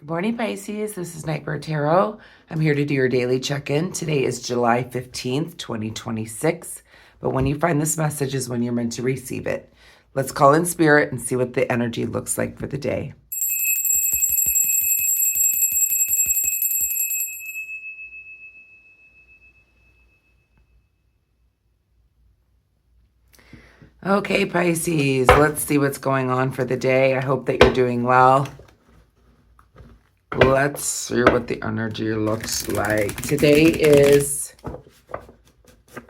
Good morning, Pisces. This is Nightbird Tarot. I'm here to do your daily check-in. Today is July 15th, 2026. But when you find this message is when you're meant to receive it. Let's call in spirit and see what the energy looks like for the day. Okay, Pisces, let's see what's going on for the day. I hope that you're doing well. Let's see what the energy looks like. Today is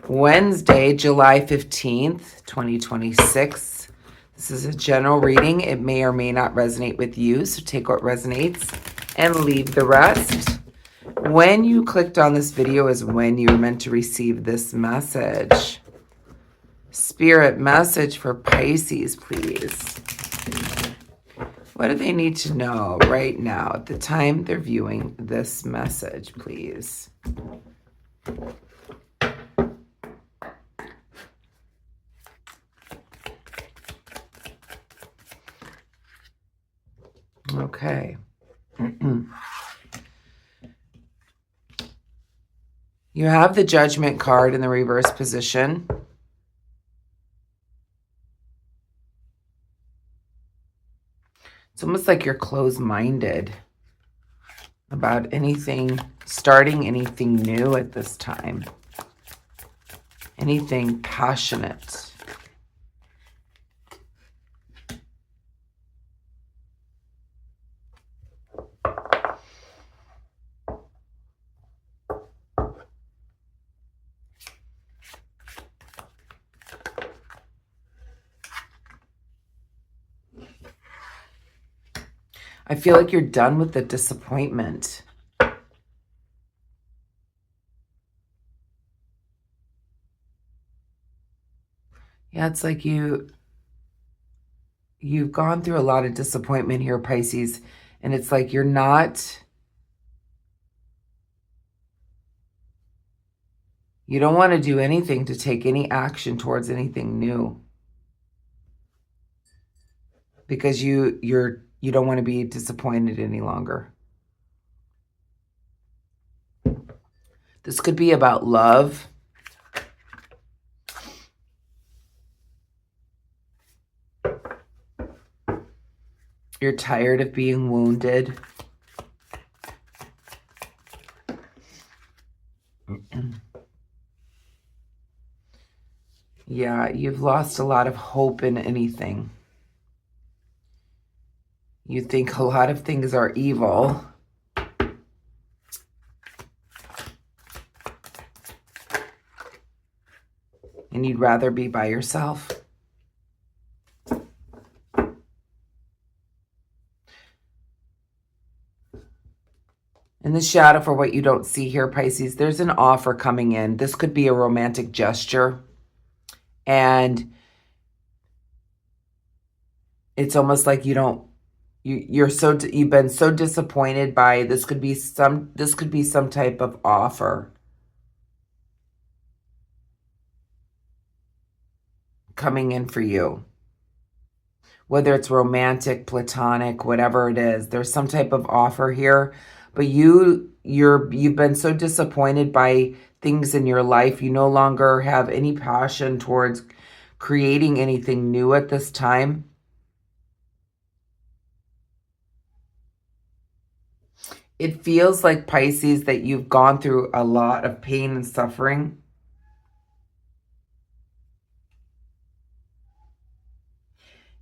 Wednesday, July 15th, 2026. This is a general reading. It may or may not resonate with you, so take what resonates and leave the rest. When you clicked on this video is when you're meant to receive this message. Spirit message for Pisces, please. What do they need to know right now at the time they're viewing this message, please? Okay. You have the Judgment card in the reverse position. It's almost like you're closed-minded about anything, starting anything new at this time. Anything passionate. I feel like you're done with the disappointment. Yeah, it's like you've gone through a lot of disappointment here, Pisces, and it's like you don't want to do anything to take any action towards anything new. Because you don't want to be disappointed any longer. This could be about love. You're tired of being wounded. Yeah, you've lost a lot of hope in anything. You think a lot of things are evil. And you'd rather be by yourself. In the shadow for what you don't see here, Pisces, there's an offer coming in. This could be a romantic gesture. And it's almost like you've been so disappointed by this could be some type of offer coming in for you. Whether it's romantic, platonic, whatever it is, there's some type of offer here. But you've been so disappointed by things in your life. You no longer have any passion towards creating anything new at this time. It feels like, Pisces, that you've gone through a lot of pain and suffering.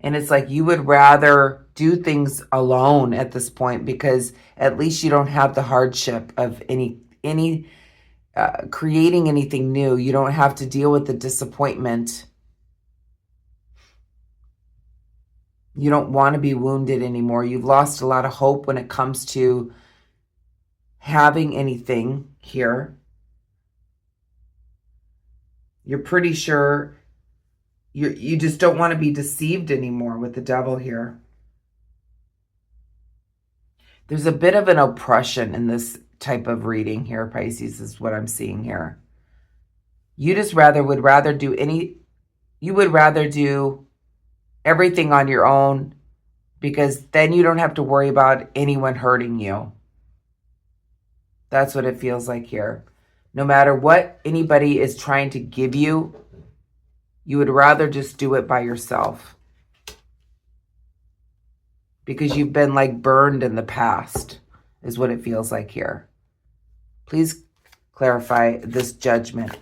And it's like you would rather do things alone at this point because at least you don't have the hardship of creating anything new. You don't have to deal with the disappointment. You don't want to be wounded anymore. You've lost a lot of hope when it comes to having anything here. You're pretty sure you just don't want to be deceived anymore with the devil here. There's a bit of an oppression in this type of reading here, Pisces, is what I'm seeing here. You just would rather do everything on your own because then you don't have to worry about anyone hurting you. That's what it feels like here. No matter what anybody is trying to give you, you would rather just do it by yourself. Because you've been like burned in the past, is what it feels like here. Please clarify this judgment.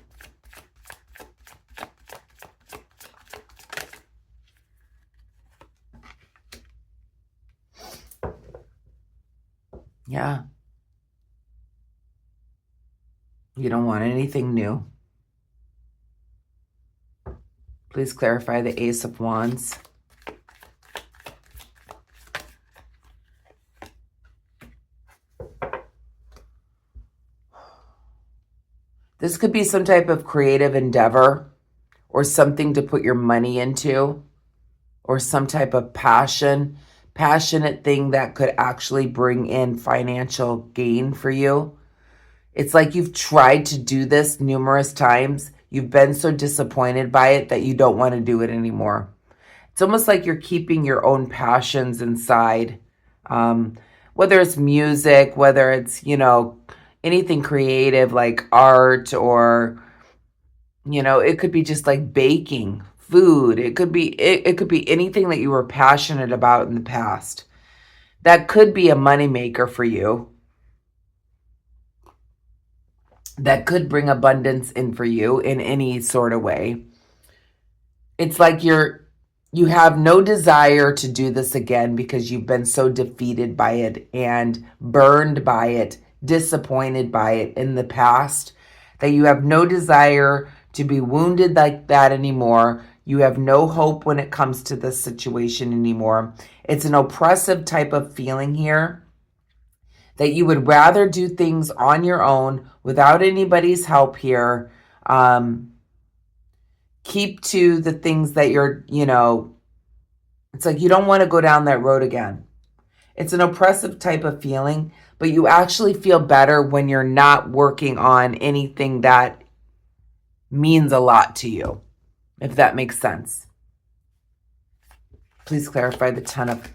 Yeah. You don't want anything new. Please clarify the Ace of Wands. This could be some type of creative endeavor or something to put your money into or some type of passionate thing that could actually bring in financial gain for you. It's like you've tried to do this numerous times. You've been so disappointed by it that you don't want to do it anymore. It's almost like you're keeping your own passions inside. Whether it's music, whether it's, anything creative like art or, it could be just like baking, food. It could be anything that you were passionate about in the past. That could be a moneymaker for you. That could bring abundance in for you in any sort of way. It's like you have no desire to do this again because you've been so defeated by it and burned by it, disappointed by it in the past, that you have no desire to be wounded like that anymore. You have no hope when it comes to this situation anymore. It's an oppressive type of feeling here that you would rather do things on your own without anybody's help here. Keep to the things that you're, it's like you don't want to go down that road again. It's an oppressive type of feeling, but you actually feel better when you're not working on anything that means a lot to you, if that makes sense. Please clarify the Ten of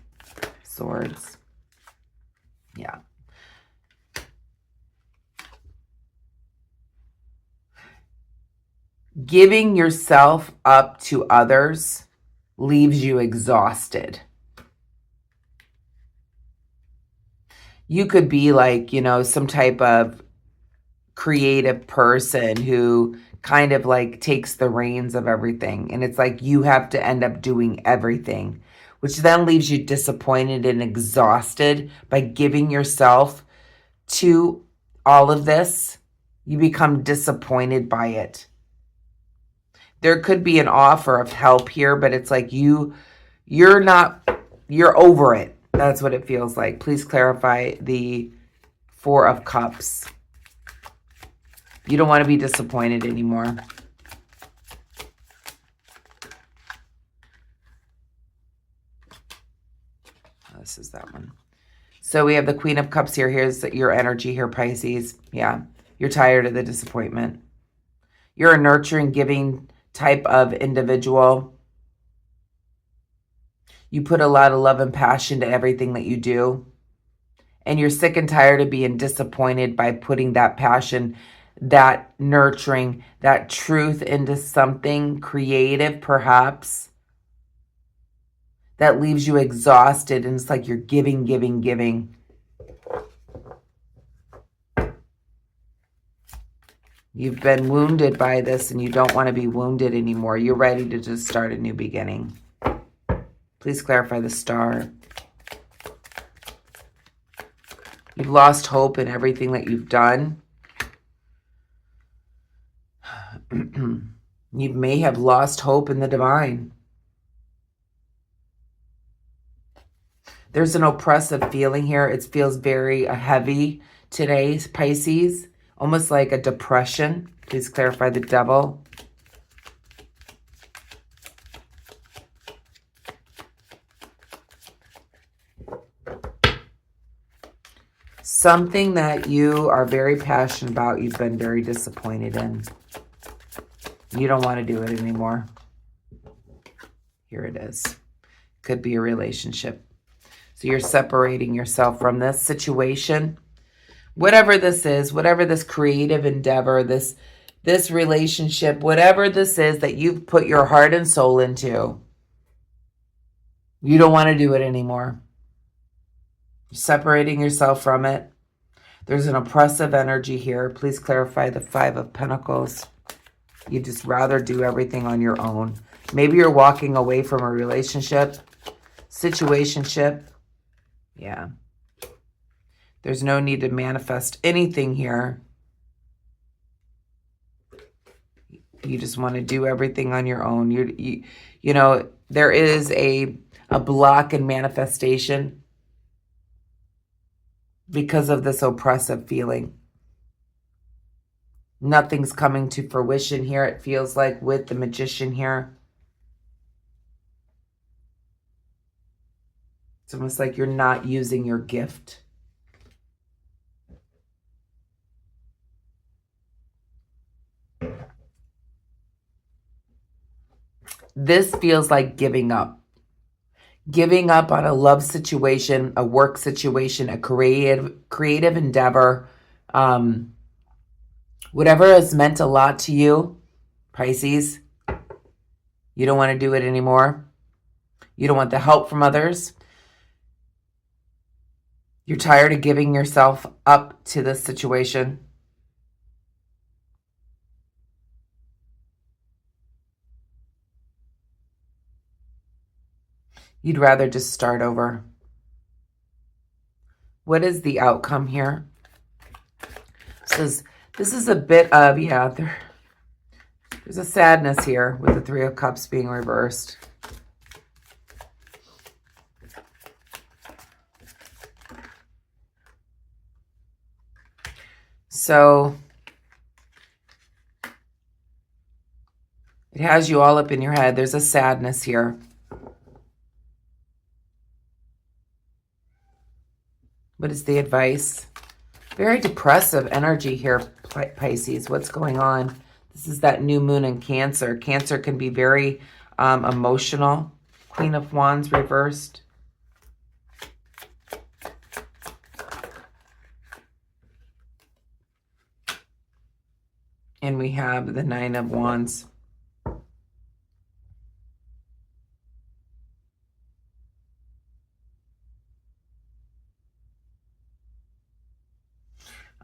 Swords. Yeah. Giving yourself up to others leaves you exhausted. You could be like, some type of creative person who kind of like takes the reins of everything. And it's like you have to end up doing everything, which then leaves you disappointed and exhausted. By giving yourself to all of this, you become disappointed by it. There could be an offer of help here, but it's like you're over it. That's what it feels like. Please clarify the Four of Cups. You don't want to be disappointed anymore. This is that one. So we have the Queen of Cups here. Here's your energy here, Pisces. Yeah, you're tired of the disappointment. You're a nurturing, giving type of individual. You put a lot of love and passion to everything that you do. And you're sick and tired of being disappointed by putting that passion, that nurturing, that truth into something creative, perhaps, that leaves you exhausted. And it's like you're giving, giving, giving. You've been wounded by this and you don't want to be wounded anymore. You're ready to just start a new beginning. Please clarify the Star. You've lost hope in everything that you've done. You may have lost hope in the divine. There's an oppressive feeling here. It feels very heavy today, Pisces. Almost like a depression. Please clarify the Devil. Something that you are very passionate about, you've been very disappointed in. You don't want to do it anymore. Here it is. Could be a relationship. So you're separating yourself from this situation. Whatever this is, whatever this creative endeavor, this relationship, whatever this is that you've put your heart and soul into, you don't want to do it anymore. You're separating yourself from it. There's an oppressive energy here. Please clarify the Five of Pentacles. You just rather do everything on your own. Maybe you're walking away from a relationship, situationship. Yeah. There's no need to manifest anything here. You just want to do everything on your own. You know, there is a block in manifestation because of this oppressive feeling. Nothing's coming to fruition here, it feels like, with the Magician here. It's almost like you're not using your gift. This feels like giving up. Giving up on a love situation, a work situation, a creative endeavor. Whatever has meant a lot to you, Pisces, you don't want to do it anymore. You don't want the help from others. You're tired of giving yourself up to this situation. You'd rather just start over. What is the outcome here? This is a bit of, yeah, there's a sadness here with the Three of Cups being reversed. So it has you all up in your head. There's a sadness here. What is the advice? Very depressive energy here, Pisces. What's going on? This is that new moon in Cancer. Cancer can be very emotional. Queen of Wands reversed. And we have the Nine of Wands.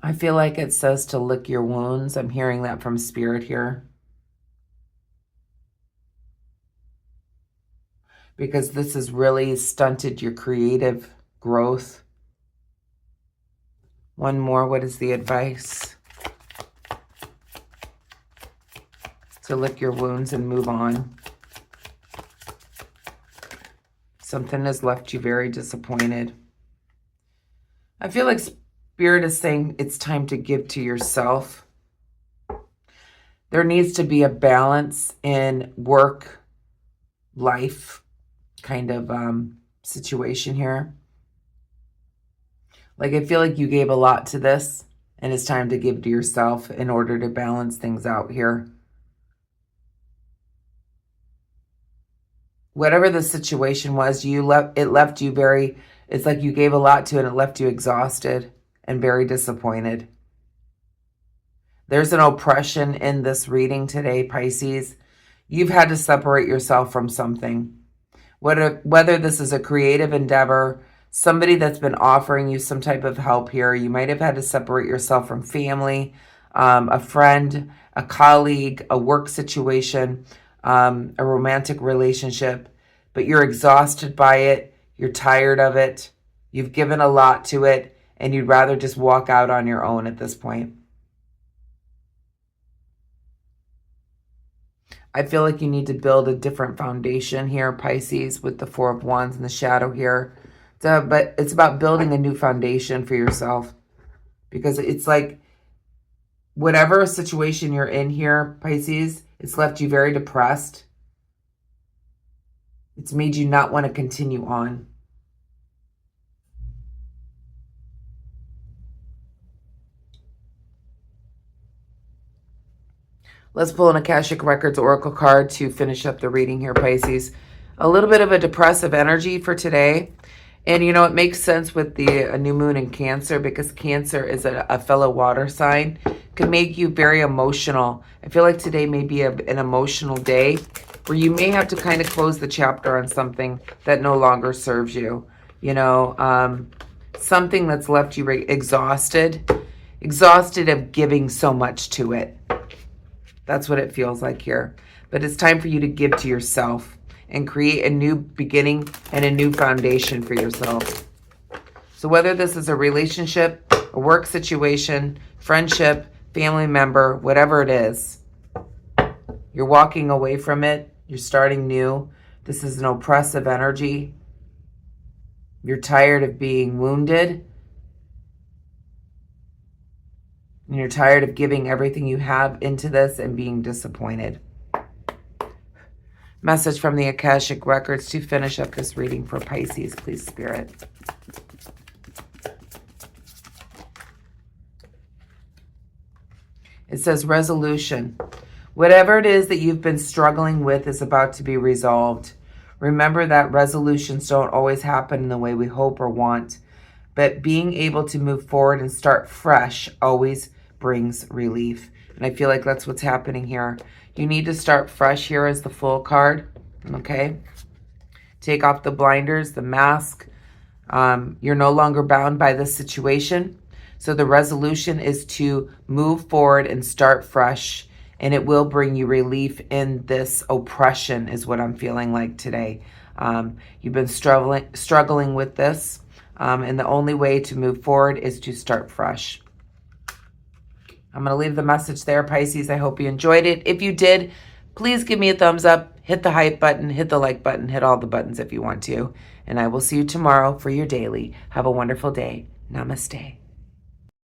I feel like it says to lick your wounds. I'm hearing that from Spirit here. Because this has really stunted your creative growth. One more. What is the advice? To lick your wounds and move on. Something has left you very disappointed. I feel like Spirit is saying it's time to give to yourself. There needs to be a balance in work, life kind of situation here. Like, I feel like you gave a lot to this, and it's time to give to yourself in order to balance things out here. Whatever the situation was, it left you very, it's like you gave a lot to it and it left you exhausted and very disappointed. There's an oppression in this reading today, Pisces. You've had to separate yourself from something. Whether this is a creative endeavor, somebody that's been offering you some type of help here, you might have had to separate yourself from family, a friend, a colleague, a work situation, a romantic relationship, but you're exhausted by it. You're tired of it. You've given a lot to it, and you'd rather just walk out on your own at this point. I feel like you need to build a different foundation here, Pisces, with the Four of Wands in the shadow here. But it's about building a new foundation for yourself, because it's like whatever situation you're in here, Pisces, it's left you very depressed. It's made you not want to continue on. Let's pull an Akashic Records Oracle card to finish up the reading here, Pisces. A little bit of a depressive energy for today. And you know, it makes sense with the new moon in Cancer, because Cancer is a fellow water sign. Can make you very emotional. I feel like today may be an emotional day where you may have to kind of close the chapter on something that no longer serves you. You know, something that's left you exhausted of giving so much to it. That's what it feels like here. But it's time for you to give to yourself and create a new beginning and a new foundation for yourself. So whether this is a relationship, a work situation, friendship, family member, whatever it is, you're walking away from it. You're starting new. This is an oppressive energy. You're tired of being wounded. And you're tired of giving everything you have into this and being disappointed. Message from the Akashic Records to finish up this reading for Pisces, please, Spirit. It says resolution. Whatever it is that you've been struggling with is about to be resolved. Remember that resolutions don't always happen in the way we hope or want, but being able to move forward and start fresh always brings relief. And I feel like that's what's happening here. You need to start fresh here as the Fool card, okay? Take off the blinders, the mask. You're no longer bound by this situation. So the resolution is to move forward and start fresh, and it will bring you relief in this oppression is what I'm feeling like today. You've been struggling with this, and the only way to move forward is to start fresh. I'm going to leave the message there, Pisces. I hope you enjoyed it. If you did, please give me a thumbs up, hit the hype button, hit the like button, hit all the buttons if you want to. And I will see you tomorrow for your daily. Have a wonderful day. Namaste.